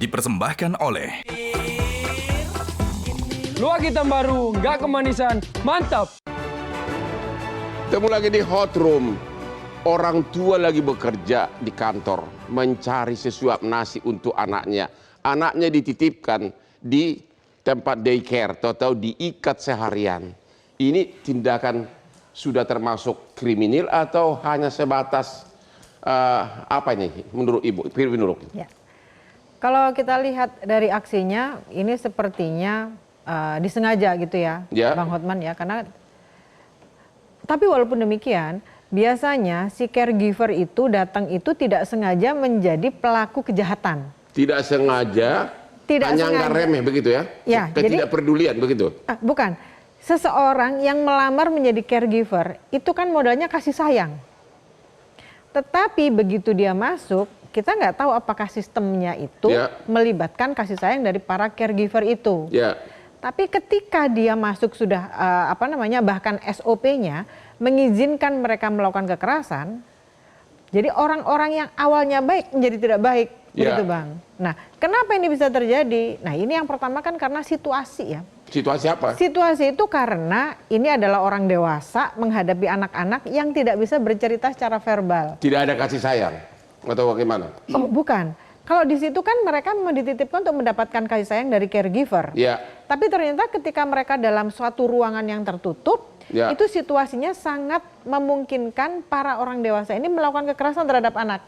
dipersembahkan oleh Luak hitam baru, nggak kemanisan, mantap. Ketemu lagi di Hot Room. Orang tua lagi bekerja di kantor, mencari sesuap nasi untuk anaknya. Anaknya dititipkan di tempat daycare, atau diikat seharian. Ini tindakan sudah termasuk kriminal atau hanya sebatas apa ini menurut Ibu? Menurut. Ya. Kalau kita lihat dari aksinya, ini sepertinya disengaja gitu ya, Bang Hotman ya, karena tapi walaupun demikian, biasanya si caregiver itu datang itu tidak sengaja menjadi pelaku kejahatan. Tidak sengaja, hanya anggap remeh begitu ya? Ya, ketidakpedulian begitu? Bukan, seseorang yang melamar menjadi caregiver itu kan modalnya kasih sayang. Tetapi begitu dia masuk, kita nggak tahu apakah sistemnya itu melibatkan kasih sayang dari para caregiver itu. Tapi ketika dia masuk sudah bahkan SOP-nya mengizinkan mereka melakukan kekerasan, jadi orang-orang yang awalnya baik menjadi tidak baik, begitu Bang. Nah, kenapa ini bisa terjadi? Nah, ini yang pertama kan karena situasi ya. Situasi apa? Situasi itu karena ini adalah orang dewasa menghadapi anak-anak yang tidak bisa bercerita secara verbal. Tidak ada kasih sayang atau bagaimana? Oh, bukan. Kalau di situ kan mereka dititipkan untuk mendapatkan kasih sayang dari caregiver. Tapi ternyata ketika mereka dalam suatu ruangan yang tertutup, itu situasinya sangat memungkinkan para orang dewasa ini melakukan kekerasan terhadap anak.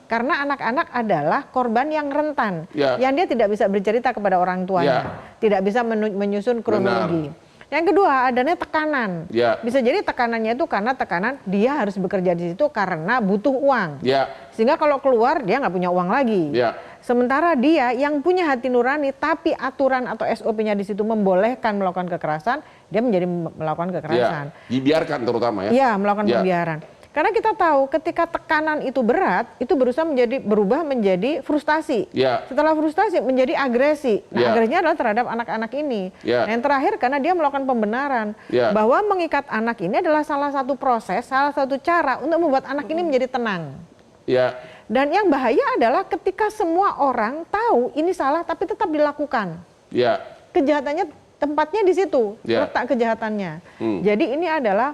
Karena anak-anak adalah korban yang rentan, yang dia tidak bisa bercerita kepada orang tuanya, tidak bisa menyusun kronologi. Yang kedua, adanya tekanan. Bisa jadi tekanannya itu karena tekanan dia harus bekerja di situ karena butuh uang. Sehingga kalau keluar dia nggak punya uang lagi. Sementara dia yang punya hati nurani tapi aturan atau SOP-nya di situ membolehkan melakukan kekerasan, dia menjadi melakukan kekerasan. Dibiarkan terutama ya. Iya, melakukan pembiaran. Karena kita tahu ketika tekanan itu berat, itu berubah menjadi frustasi. Setelah frustasi menjadi agresi. Nah, agresinya adalah terhadap anak-anak ini. Nah, yang terakhir karena dia melakukan pembenaran bahwa mengikat anak ini adalah salah satu proses, salah satu cara untuk membuat anak ini menjadi tenang. Dan yang bahaya adalah ketika semua orang tahu ini salah tapi tetap dilakukan. Kejahatannya tempatnya di situ, letak kejahatannya. Jadi ini adalah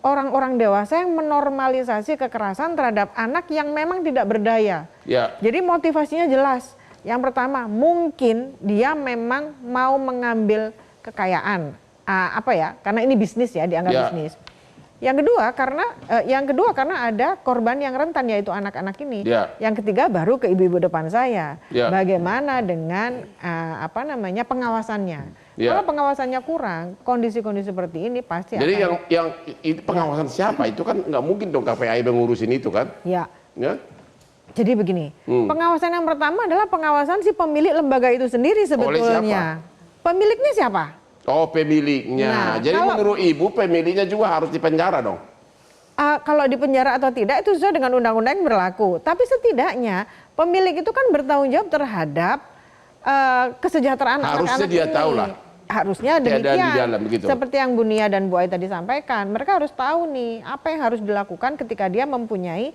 orang-orang dewasa yang menormalisasi kekerasan terhadap anak yang memang tidak berdaya. Jadi motivasinya jelas. Yang pertama, mungkin dia memang mau mengambil kekayaan, karena ini bisnis ya, dianggap bisnis. Yang kedua karena ada korban yang rentan yaitu anak-anak ini. Yang ketiga baru ke ibu-ibu depan saya. Bagaimana dengan pengawasannya? Kalau pengawasannya kurang, kondisi-kondisi seperti ini pasti. Jadi yang itu pengawasan siapa? Itu kan nggak mungkin dong KPAI mengurusin itu kan? Jadi begini, pengawasan yang pertama adalah pengawasan si pemilik lembaga itu sendiri sebetulnya. Oleh siapa? Pemiliknya siapa? Oh, pemiliknya. Nah, jadi menurut Ibu pemiliknya juga harus dipenjara dong? Kalau dipenjara atau tidak itu sesuai dengan undang-undang yang berlaku. Tapi setidaknya pemilik itu kan bertanggung jawab terhadap kesejahteraan anak-anak ini. Harusnya dia tahu lah. Harusnya demikian. Di dalam, begitu. Seperti yang Bu Nia dan Bu Ai tadi sampaikan, mereka harus tahu nih apa yang harus dilakukan ketika dia mempunyai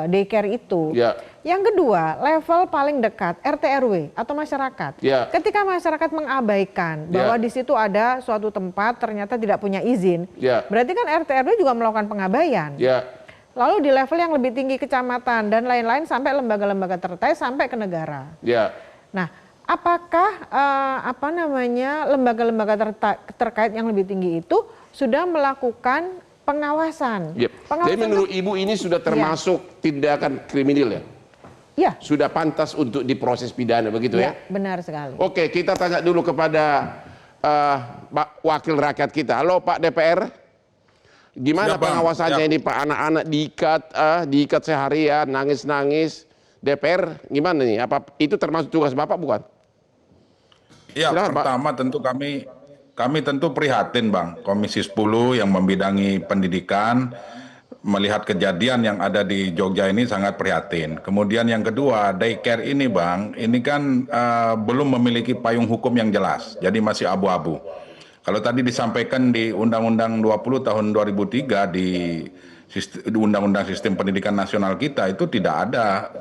daycare itu. Yang kedua, level paling dekat RT RW atau masyarakat. Ketika masyarakat mengabaikan bahwa di situ ada suatu tempat ternyata tidak punya izin, berarti kan RT RW juga melakukan pengabaian. Lalu di level yang lebih tinggi kecamatan dan lain-lain sampai lembaga-lembaga terkait sampai ke negara. Nah, apakah lembaga-lembaga terkait yang lebih tinggi itu sudah melakukan pengawasan? Jadi menurut Ibu ini sudah termasuk tindakan kriminal ya? Sudah pantas untuk diproses pidana begitu ya? Benar sekali. Oke, kita tanya dulu kepada wakil rakyat kita. Halo Pak DPR, gimana pengawasannya ini Pak? Anak-anak diikat seharian, nangis-nangis. DPR gimana nih? Apa itu termasuk tugas Bapak bukan? Ya, pertama tentu kami tentu prihatin Bang, Komisi 10 yang membidangi pendidikan, melihat kejadian yang ada di Jogja ini sangat prihatin. Kemudian yang kedua, daycare ini Bang, ini kan belum memiliki payung hukum yang jelas, jadi masih abu-abu. Kalau tadi disampaikan di Undang-Undang 20 tahun 2003 di Undang-undang Sistem Pendidikan Nasional kita itu tidak ada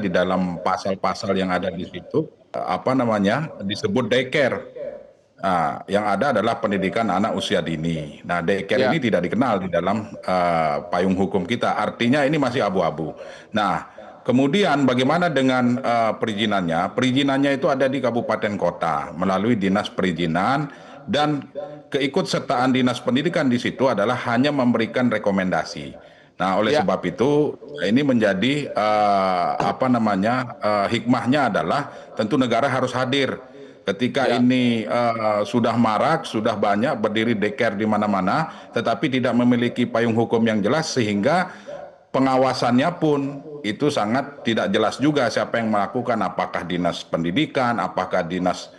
di dalam pasal-pasal yang ada di situ disebut daycare. Nah, yang ada adalah pendidikan anak usia dini. Nah, daycare ini tidak dikenal di dalam payung hukum kita. Artinya ini masih abu-abu. Nah, kemudian bagaimana dengan perizinannya? Perizinannya itu ada di kabupaten kota melalui dinas perizinan, dan keikutsertaan dinas pendidikan di situ adalah hanya memberikan rekomendasi. Nah, oleh sebab itu ini menjadi hikmahnya adalah tentu negara harus hadir ketika ini sudah marak, sudah banyak berdiri daycare di mana-mana, tetapi tidak memiliki payung hukum yang jelas, sehingga pengawasannya pun itu sangat tidak jelas juga siapa yang melakukan, apakah dinas pendidikan, apakah dinas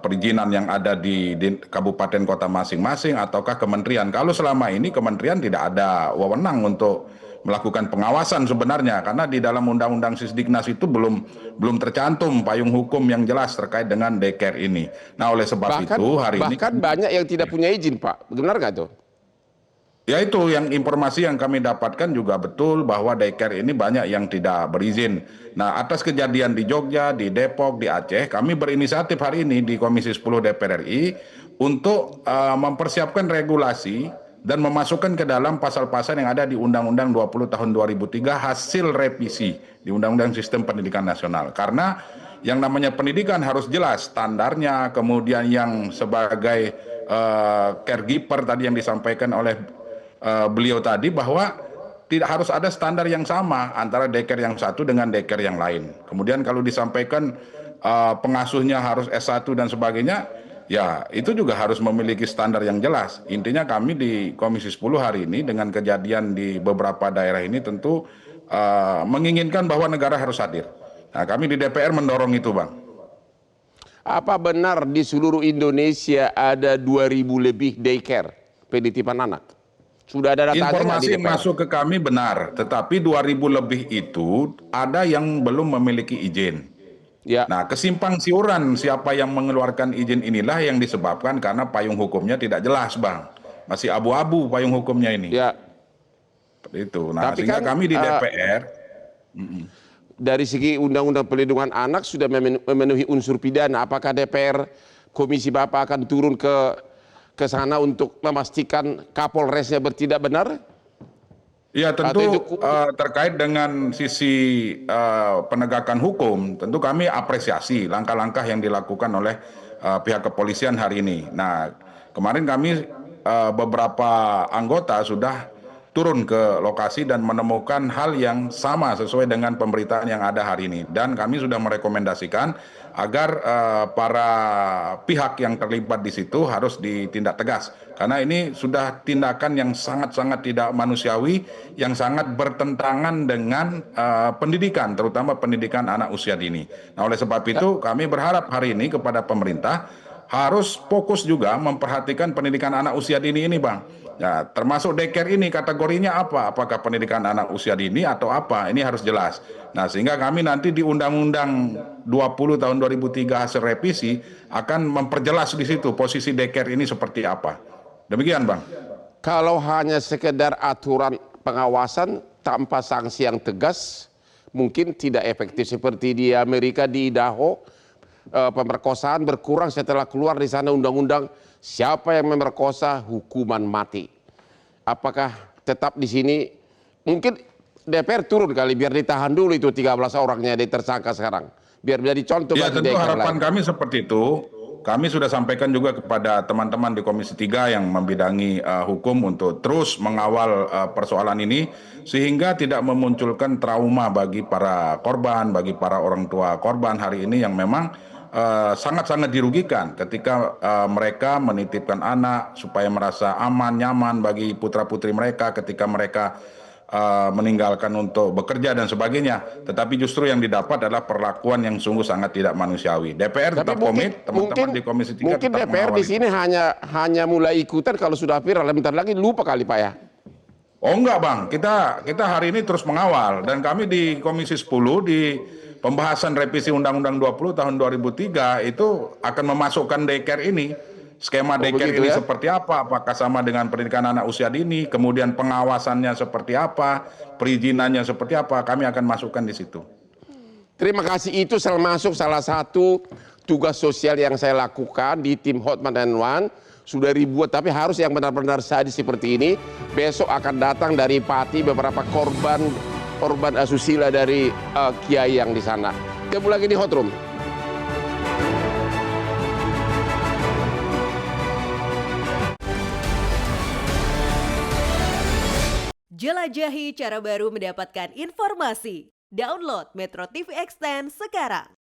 perizinan yang ada di kabupaten kota masing-masing, ataukah kementerian. Kalau selama ini kementerian tidak ada wewenang untuk melakukan pengawasan sebenarnya, karena di dalam undang-undang Sisdiknas itu belum tercantum payung hukum yang jelas terkait dengan daycare ini. Nah, oleh sebab itu hari ini bahkan banyak yang tidak punya izin, Pak. Benar nggak tuh? Ya, itu yang informasi yang kami dapatkan juga betul, bahwa daycare ini banyak yang tidak berizin. Nah, atas kejadian di Jogja, di Depok, di Aceh, kami berinisiatif hari ini di Komisi 10 DPR RI untuk mempersiapkan regulasi dan memasukkan ke dalam pasal-pasal yang ada di Undang-Undang 20 tahun 2003 hasil revisi di Undang-Undang Sistem Pendidikan Nasional. Karena yang namanya pendidikan harus jelas standarnya, kemudian yang sebagai caregiver tadi yang disampaikan oleh beliau tadi, bahwa tidak harus ada standar yang sama antara daycare yang satu dengan daycare yang lain. Kemudian kalau disampaikan pengasuhnya harus S1 dan sebagainya, ya itu juga harus memiliki standar yang jelas. Intinya kami di Komisi 10 hari ini dengan kejadian di beberapa daerah ini tentu menginginkan bahwa negara harus hadir. Nah, kami di DPR mendorong itu, Bang. Apa benar di seluruh Indonesia ada 2.000 lebih daycare penitipan anak? Sudah ada datanya? Informasi yang masuk ke kami benar, tetapi 2.000 lebih itu ada yang belum memiliki izin. Ya. Nah, kesimpang siuran siapa yang mengeluarkan izin inilah yang disebabkan karena payung hukumnya tidak jelas, Bang. Masih abu-abu payung hukumnya ini. Ya. Seperti itu. Nah, tapi sehingga kan, kami di DPR dari segi Undang-Undang Perlindungan Anak sudah memenuhi unsur pidana. Apakah DPR, Komisi Bapak akan turun ke sana untuk memastikan Kapolresnya bertindak benar? Ya, tentu terkait dengan sisi penegakan hukum, tentu kami apresiasi langkah-langkah yang dilakukan oleh pihak kepolisian hari ini. Nah, kemarin kami beberapa anggota sudah turun ke lokasi dan menemukan hal yang sama sesuai dengan pemberitaan yang ada hari ini. Dan kami sudah merekomendasikan agar para pihak yang terlibat di situ harus ditindak tegas. Karena ini sudah tindakan yang sangat-sangat tidak manusiawi, yang sangat bertentangan dengan pendidikan, terutama pendidikan anak usia dini. Nah, oleh sebab itu kami berharap hari ini kepada pemerintah harus fokus juga memperhatikan pendidikan anak usia dini ini, Bang. Ya, termasuk daycare ini kategorinya apa? Apakah pendidikan anak usia dini atau apa? Ini harus jelas. Nah, sehingga kami nanti di Undang-Undang 20 tahun 2003 hasil revisi akan memperjelas di situ posisi daycare ini seperti apa. Demikian, Bang. Kalau hanya sekedar aturan pengawasan tanpa sanksi yang tegas, mungkin tidak efektif. Seperti di Amerika, di Idaho, pemerkosaan berkurang setelah keluar di sana undang-undang siapa yang memerkosa hukuman mati. Apakah tetap di sini? Mungkin DPR turun kali biar ditahan dulu itu 13 orangnya di tersangka sekarang. Biar menjadi contoh ya, bagi tentu harapan kami seperti itu. Kami sudah sampaikan juga kepada teman-teman di Komisi 3 yang membidangi hukum untuk terus mengawal persoalan ini sehingga tidak memunculkan trauma bagi para korban, bagi para orang tua korban hari ini yang memang sangat-sangat dirugikan ketika mereka menitipkan anak supaya merasa aman, nyaman bagi putra-putri mereka ketika mereka meninggalkan untuk bekerja dan sebagainya. Tetapi justru yang didapat adalah perlakuan yang sungguh sangat tidak manusiawi. DPR tetap komit, teman-teman di Komisi 3 mungkin tetap DPR di sini hanya mulai ikutan kalau sudah viral, bentar lagi lupa kali Pak ya. Oh enggak, Bang, kita hari ini terus mengawal dan kami di Komisi 10 di pembahasan revisi Undang-Undang 20 tahun 2003 itu akan memasukkan daycare ini skema daycare ini seperti apa, apakah sama dengan pendidikan anak usia dini, kemudian pengawasannya seperti apa, perizinannya seperti apa, kami akan masukkan di situ. Terima kasih, itu termasuk salah satu tugas sosial yang saya lakukan di tim Hotman and One. Sudah ribuan, tapi harus yang benar-benar sadis seperti ini. Besok akan datang dari Pati beberapa korban asusila dari kiai yang di sana. Ketemu lagi di Hot Room. Jelajahi cara baru mendapatkan informasi. Download Metro TV Extend sekarang.